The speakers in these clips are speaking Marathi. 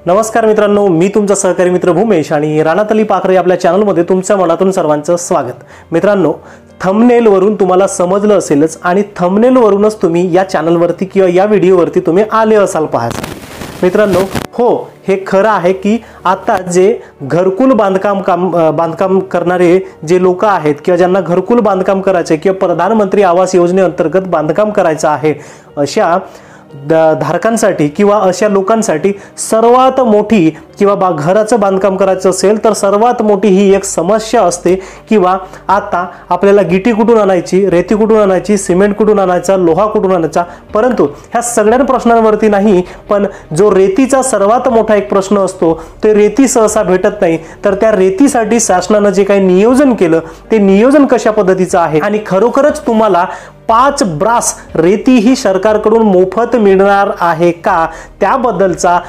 नमस्कार मित्रांनो, मी तुमचा सहकारी मित्र भूमेश आणि राणातली पाखरे आपल्या चॅनलमध्ये तुमच्या मनातून सर्वांचं स्वागत। मित्रांनो, थंबनेल वरून तुम्हाला समजलं असेलच आणि थंबनेल वरूनच तुम्ही या चॅनलवरती किंवा या व्हिडिओवरती तुम्ही आले असाल पाहायला। मित्रांनो, हो, हे खरं आहे की आता जे घरकुल बांधकाम करणारे जे लोक आहेत किंवा ज्यांना घरकुल बांधकाम करायचे किंवा प्रधानमंत्री आवास योजनेअंतर्गत बांधकाम करायचं आहे अशा धारकांसाठी किंवा अशा लोकांसाठी सर्वात मोठी किंवा घराचं बांधकाम करायचं असेल तर सर्वात मोठी ही एक समस्या असते किंवा आता आपल्याला गिटी कुठून आणायची, रेती कुठून आणायची, सिमेंट कुठून आणायचा, लोहा कुठून आणायचा। परंतु ह्या सगळ्या प्रश्नांवरती नाही, पण जो रेतीचा सर्वात मोठा एक प्रश्न असतो ते रेती सहसा भेटत नाही। तर त्या रेतीसाठी शासनाने जे काही नियोजन केलं ते नियोजन कशा पद्धतीचं आहे आणि खरोखरच तुम्हाला 5 ब्रास रेती ही सरकारकडून मोफत मिळणार आहे का, त्याबद्दलचा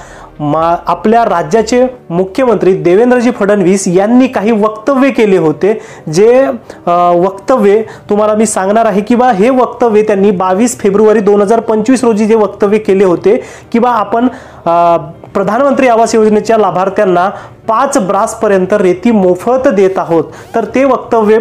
आपल्या राज्याचे मुख्यमंत्री देवेंद्रजी फडणवीस यांनी काही वक्तव्य केले होते। जे वक्तव्य तुम्हाला मी सांगणार आहे किंवा हे वक्तव्य त्यांनी 22 फेब्रुवारी 2025 रोजी जे वक्तव्य केले होते किंवा आपण प्रधानमंत्री आवास योजनेच्या लाभार्थ्यांना 5 ब्रास पर्यंत रेती मोफत देत आहोत। तर ते वक्तव्य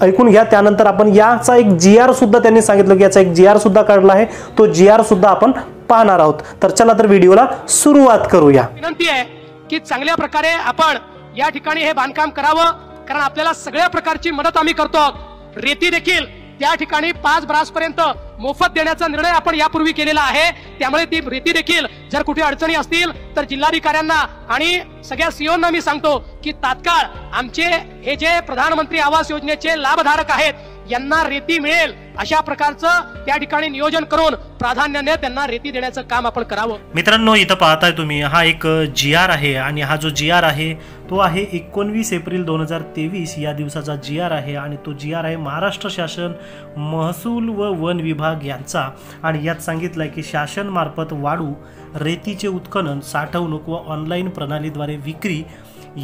ऐकून घ्या। त्यानंतर आपण याचा एक जीआर सुद्धा त्यांनी सांगितलं की याचा एक जीआर सुद्धा काढला आहे, तो जीआर सुद्धा आपण पाहणार आहोत। तर चला तर व्हिडिओला सुरुवात करूया। विनंती आहे की चांगल्या प्रकारे आपण या ठिकाणी हे बांधकाम करावं, कारण आपल्याला सगळ्या प्रकारची मदत आम्ही करतो। रेती देखील त्या ठिकाणी 5 ब्रास पर्यंत मोफत देण्याचा निर्णय आपण यापूर्वी केलेला आहे। त्यामुळे ती रेती देखील जर कुठे अडचणी असतील तर जिल्हाधिकाऱ्यांना आणि सगळ्या सीओना मी सांगतो की तात्काळ आमचे हे जे प्रधानमंत्री आवास योजनेचे लाभधारक आहेत यांना रेती मिळेल अशा प्रकारचं त्या ठिकाणी नियोजन करून प्राधान्याने त्यांना रेती देण्याचं काम आपण करावं। मित्रांनो, इथं पाहताय तुम्ही हा एक जीआर आहे आणि हा जो जीआर आहे तो आहे 19 एप्रिल 2023 या दिवसाचा जीआर आहे आणि तो जीआर आहे महाराष्ट्र शासन महसूल व वन विभाग यांचा। आणि यात सांगितलंय की शासन मार्फत वाळू, रेतीचे उत्खनन, साठवणूक व ऑनलाईन प्रणालीद्वारे विक्री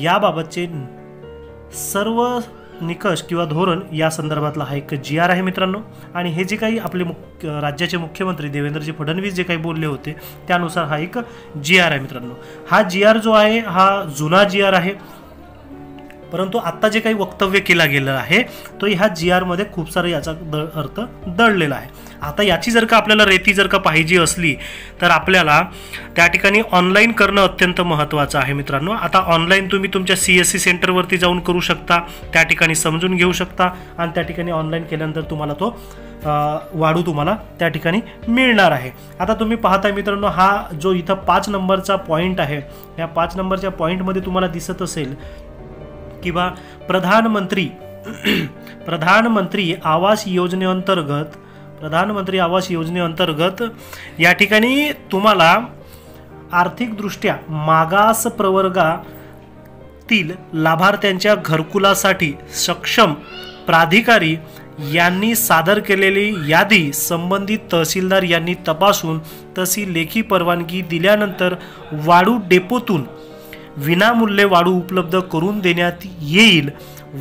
याबाबतचे सर्व निकष किंवा धोरण या संदर्भातला हा एक जीआर आहे मित्रांनो। आणि हे जे काही आपले राज्याचे मुख्यमंत्री देवेंद्रजी फडणवीस जे काही बोलले होते त्यानुसार हा एक जीआर आहे मित्रांनो। हा जीआर जो आहे हा जुना जीआर आहे, परंतु आता जे काही वक्तव्य केला गेलं आहे तो ह्या जीआर मध्ये खूप सारा याचा अर्थ दडलेला आहे। आता याची जर का आपल्याला रेती जर का पाहिजे असली तर आपल्याला त्या ठिकाणी ऑनलाईन करणं अत्यंत महत्त्वाचं आहे मित्रांनो। आता ऑनलाईन तुम्ही तुमच्या CSC सेंटरवरती जाऊन करू शकता, त्या ठिकाणी समजून घेऊ शकता आणि त्या ठिकाणी ऑनलाईन केल्यानंतर तुम्हाला तो वाढू तुम्हाला त्या ठिकाणी मिळणार आहे। आता तुम्ही पाहताय मित्रांनो, हा जो इथं 5 नंबरचा पॉईंट आहे, या 5 नंबरच्या पॉईंटमध्ये तुम्हाला दिसत असेल किंवा प्रधानमंत्री आवास योजनेअंतर्गत या ठिकाणी तुम्हाला आर्थिकदृष्ट्या मागास प्रवर्गातील लाभार्थ्यांच्या घरकुलासाठी सक्षम प्राधिकारी यांनी सादर केलेली यादी संबंधित तहसीलदार यांनी तपासून तशी लेखी परवानगी दिल्यानंतर वाळू डेपोतून विनामूल्य वाळू उपलब्ध करून देण्यात येईल।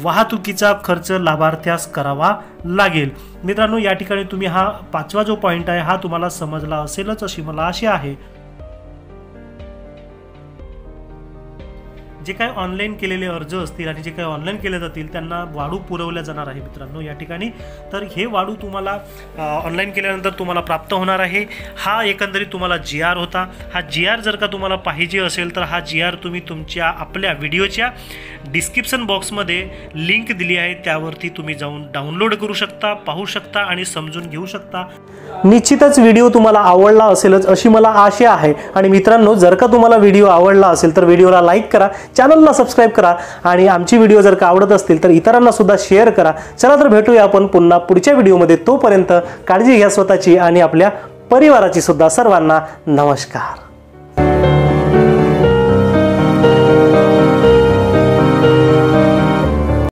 वाहतुकीचा खर्च लाभार्थ्यास करावा लागेल। मित्रांनो, या ठिकाणी तुम्ही हा 5वा जो पॉइंट आहे हा तुम्हाला समजला असेलच अशी मला आशा आहे। जे काही ऑनलाईन केलेले अर्ज असतील आणि जे काही ऑनलाईन केले जातील त्यांना वाळू पुरवल्या जाणार आहे मित्रांनो या ठिकाणी। तर हे वाळू तुम्हाला ऑनलाईन केल्यानंतर तुम्हाला प्राप्त होणार आहे। हा एकंदरीत तुम्हाला जीआर होता। हा जीआर जर का तुम्हाला पाहिजे असेल तर हा जीआर तुम्ही तुमच्या आपल्या व्हिडिओच्या डिस्क्रिप्शन बॉक्समध्ये लिंक दिली आहे, त्यावरती तुम्ही जाऊन डाउनलोड करू शकता, पाहू शकता आणि समजून घेऊ शकता। निश्चितच व्हिडिओ तुम्हाला आवडला असेलच अशी मला आशा आहे। आणि मित्रांनो, जर का तुम्हाला व्हिडिओ आवडला असेल तर व्हिडिओला लाईक करा, चॅनलला सबस्क्राइब करा आणि आमची व्हिडिओ जर का आवडत असतील तर इतरांना सुद्धा शेअर करा। चला तर भेटूया आपण पुन्हा पुढच्या व्हिडिओमध्ये। तोपर्यंत काळजी घ्या स्वतःची आणि आपल्या परिवाराची सुद्धा। सर्वांना नमस्कार।